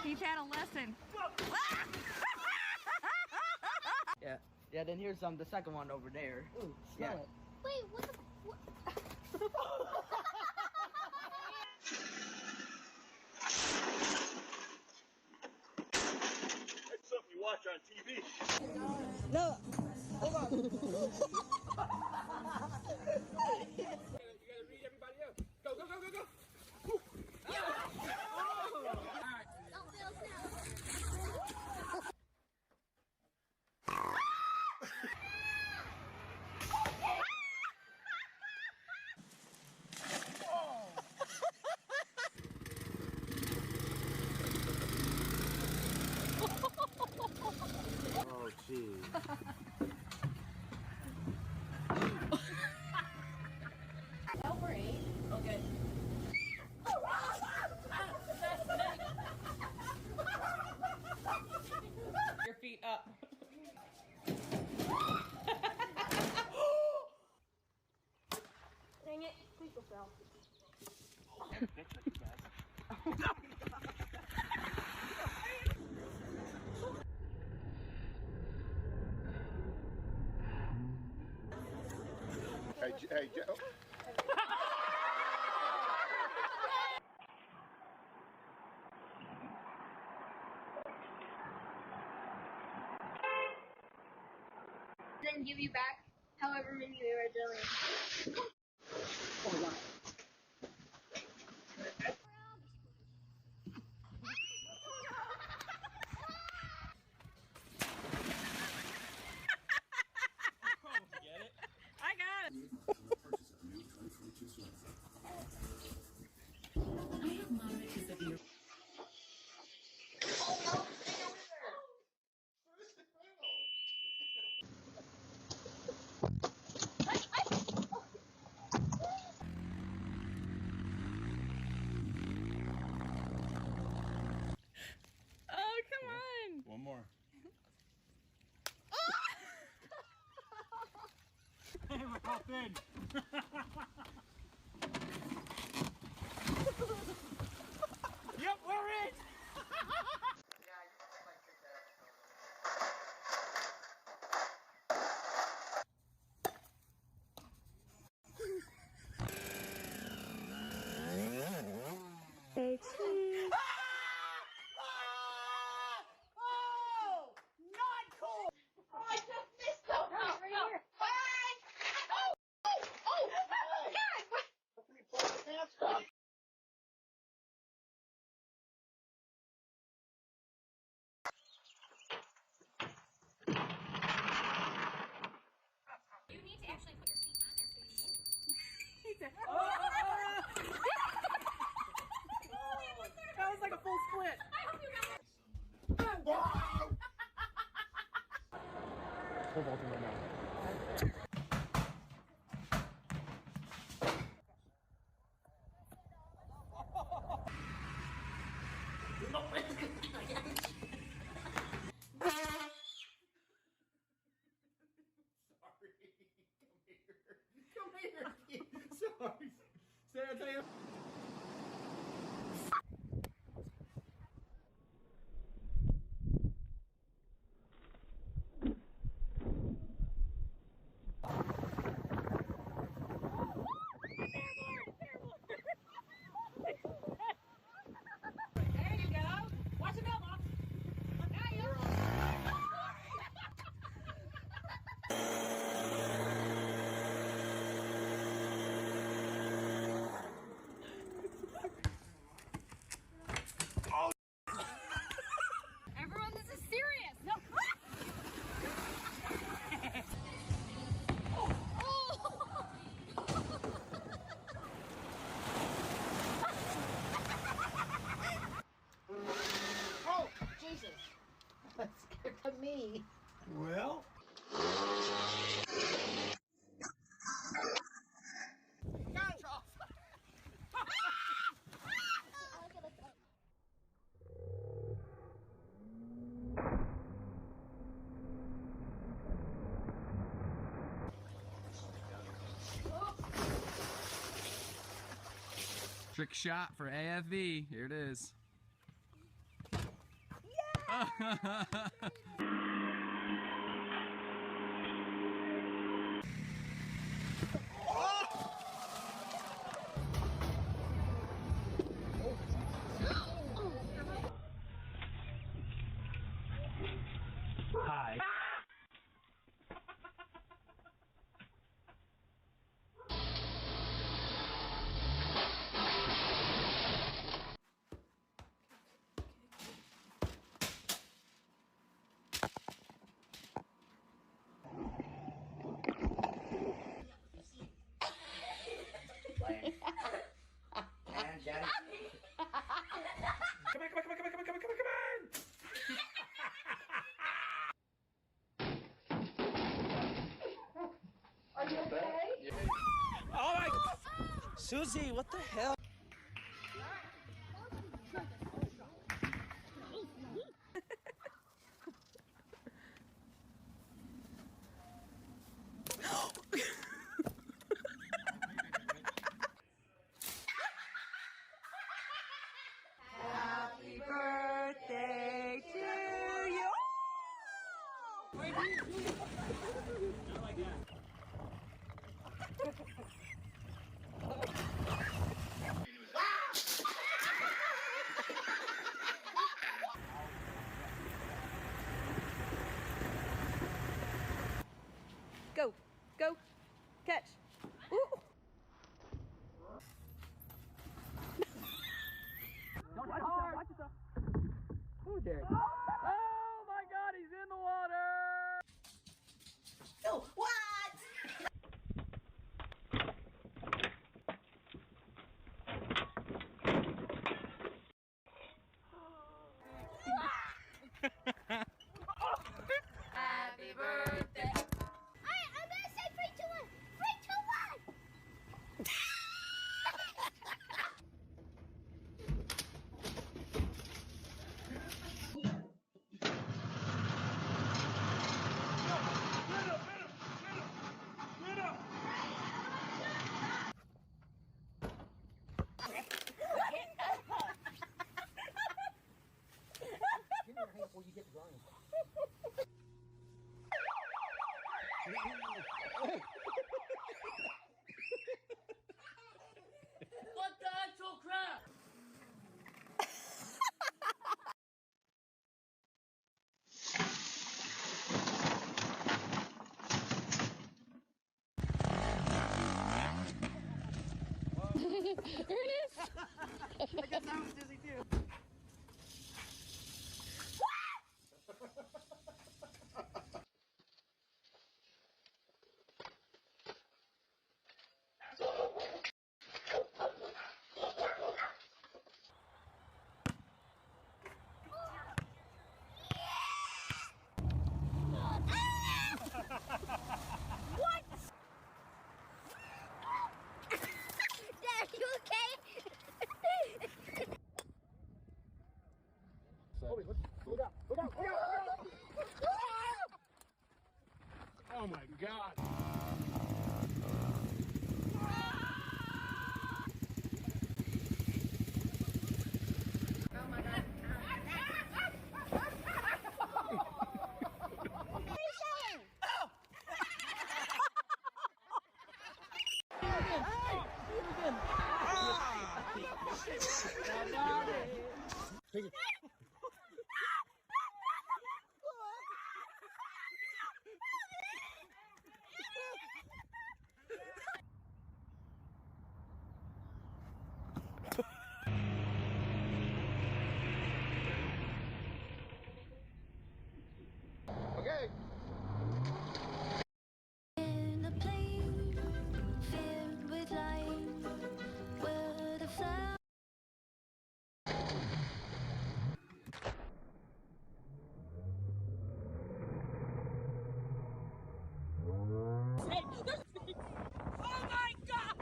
He's had a lesson. Yeah, then here's the second one over there. Ooh, smell it. Wait, what the... What? It's something you watch on TV. No! Hold on! You gotta read everybody else. Go, go, go, go, go! Don't fail now. Oh, geez. Over 8. Okay. Your feet up. Dang it. Please don't fail. Hey, Joe. Then give you back however many we were doing. Oh, wow. Get it? I got it. Oh, come on. One more. Hey, we're all thin. Yep, we're in. You need to actually put your feet on there so you move. That was like a full split. I hope you got it. Full vaulting right now. Come here. Sorry. Sarah, tell you. There you go. Watch it out, Mom. Now you're on. Everyone, this is serious. No. Oh, Jesus! That scared me. Well. Trick shot for AFV. Here it is. Hi. And Daddy. Come on, come on, come on, come on, come on, come on, come on, come on! Are you okay? Oh my! Susie, what the hell? Happy birthday to you. Go, go, catch. Ooh. Watch yourself. Oh, Derek. Oh my God, he's in the water. Oh, what? Happy birthday. Alright, I'm gonna say 3, 2, 1. 3, 2, 1. What the actual crap? I guess I was dizzy too. Dad, you okay? Oh my God! Okay. In a plane filled with light, where the flowers Oh my God!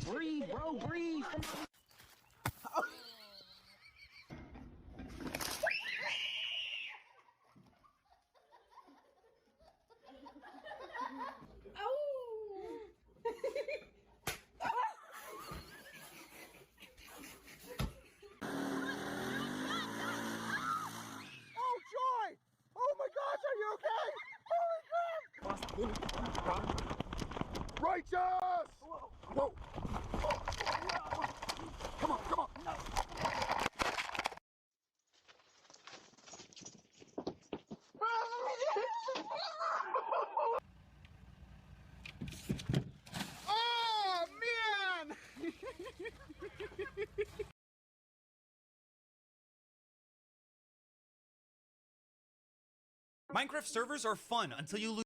Breathe, bro, breathe. Righteous! Whoa! Come on, come on! Oh, man! Minecraft servers are fun until you lose